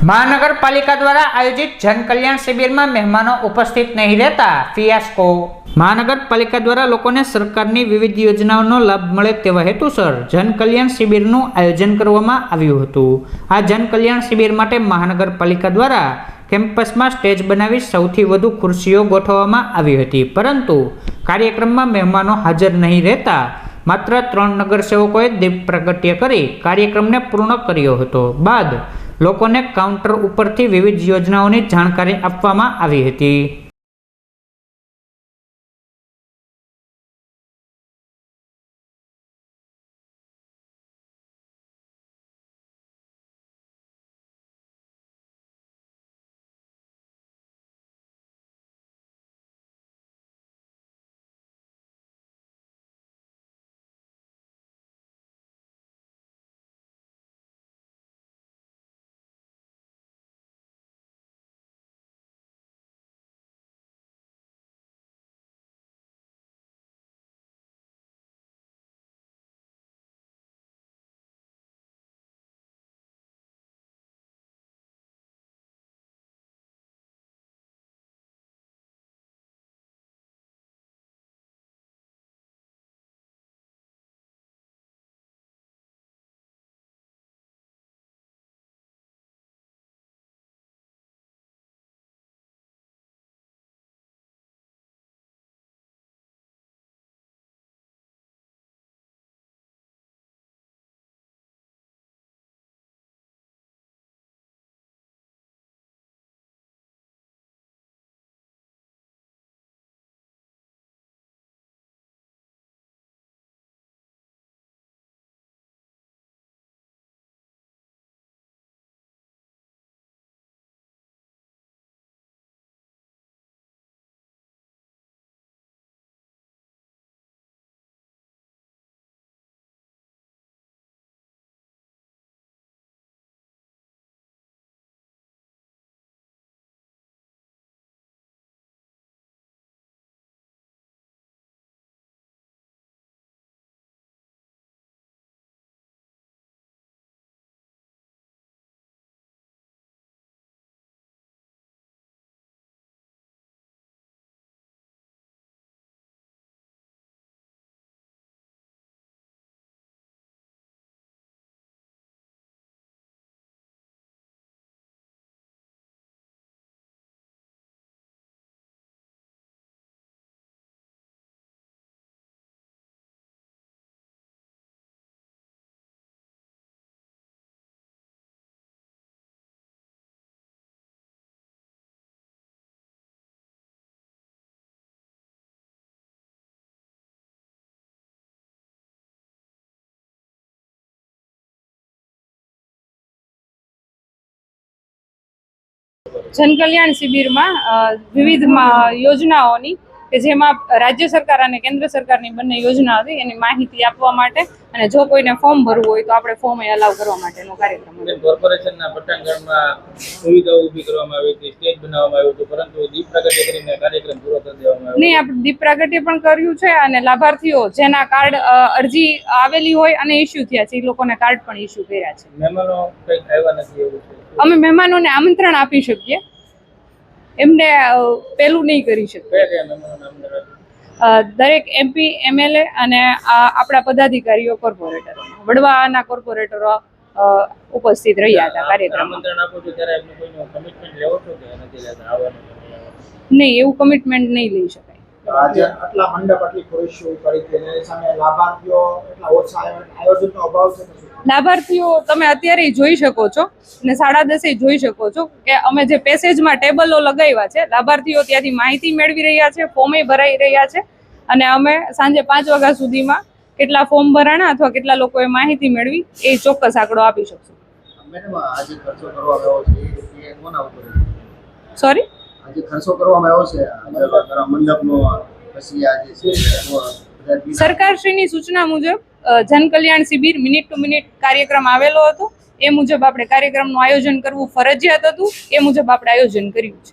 મહાનગરપાલિકા દ્વારા આયોજિત જનકલ્યાણ શિબિરમાં મહેમાનો ઉપસ્થિત નહીં રહેતા ફિયાસ્કો। મહાનગરપાલિકા દ્વારા લોકોને સરકારની વિવિધ યોજનાઓનો લાભ મળે તેવા હેતુસર જનકલ્યાણ શિબિરનું આયોજન કરવામાં આવ્યું હતું। આ જનકલ્યાણ શિબિર માટે મહાનગરપાલિકા દ્વારા કેમ્પસમાં સ્ટેજ બનાવી સૌથી વધુ ખુરશીઓ ગોઠવવામાં આવી હતી, પરંતુ કાર્યક્રમમાં મહેમાનો હાજર નહીં રહેતા માત્ર 3 નગરસેવકોએ દીપ પ્રાગટ્ય કરી કાર્યક્રમને પૂર્ણ કર્યો હતો। બાદ લોકોને કાઉન્ટર ઉપરથી વિવિધ યોજનાઓની જાણકારી આપવામાં આવી હતી। જનકલ્યાણ શિબિરમાં વિવિધ યોજનાઓની કે જેમાં રાજ્ય સરકાર અને કેન્દ્ર સરકારની બંને યોજના હતી એની માહિતી આપવા માટે અને જો કોઈને ફોર્મ ભરવું હોય તો આપણે ફોર્મ અલાઉ કરવા માટેનો કાર્યક્રમ હતો। કોર્પોરેશનના પટાંગણમાં સુવિધાઓ ઊભી કરવામાં આવી હતી, સ્ટેજ બનાવવામાં આવ્યું હતું, પરંતુ દીપ પ્રાગટ્ય કરીને કાર્યક્રમ પૂરો કરી દેવામાં આવ્યો। નહીં, આપણે દીપ પ્રાગટ્ય પણ કર્યું છે અને લાભાર્થીઓ જેના કાર્ડ અરજી આવેલી હોય અને ઇસ્યુ થયા છે એ લોકોને કાર્ડ પણ ઇસ્યુ કર્યા છે। મહેમાનો કંઈક આવ્યા નથી એવું છે? અમે મહેમાનોને આમંત્રણ આપી શકીએ, એમને પેલું નહીં કરી શકીએ। કયા મહેમાનોને આમંત્રણ આપ્યું? દરેક MP, MLA અને આપણા પદાધિકારીઓ, કોર્પોરેટરો, વડવાના કોર્પોરેટરો ઉપસ્થિત રહ્યા હતા કાર્યક્રમમાં। આમંત્રણ આપો છો ત્યારે એમનું કોઈનું કમિટમેન્ટ લેવો છો કે નથી લેતા આવવાનું? નહીં, એવું કમિટમેન્ટ નહીં લઈ શકાય। આજે આટલા મંડપ આટલી ખુરશીઓ કરી છે એની સામે લાભાર્થીઓ એટલા ઓછા આયોજનનો અભાવ છે। લાભાર્થીઓ તમે અત્યારે જોઈ શકો છો ને 10:30 જોઈ શકો છો કે અમે જે પેસેજમાં ટેબલો લગાવ્યા છે, લાભાર્થીઓ ત્યાંથી માહિતી મેળવી રહ્યા છે, ફોર્મે ભરાઈ રહ્યા છે અને અમે સાંજે 5 વાગ્યા સુધીમાં કેટલા ફોર્મ ભરાણા અથવા કેટલા લોકોએ માહિતી મેળવી એ ચોક્કસ આંકડો આપી શકશું। મેડમ, આજે ખર્ચો કરવામાં આવ્યો છે એ કોના ઉપર? સોરી, આજે ખર્ચો કરવામાં આવ્યો છે મંડપનો, પછી આજે સરકારશ્રીની સૂચના મુજબ જનકલ્યાણ શિબિર મિનિટ ટુ મિનિટ કાર્યક્રમ આવેલો હતો, એ મુજબ આપણે કાર્યક્રમનું આયોજન કરવું ફરજિયાત હતું, એ મુજબ આપણે આયોજન કર્યું છે।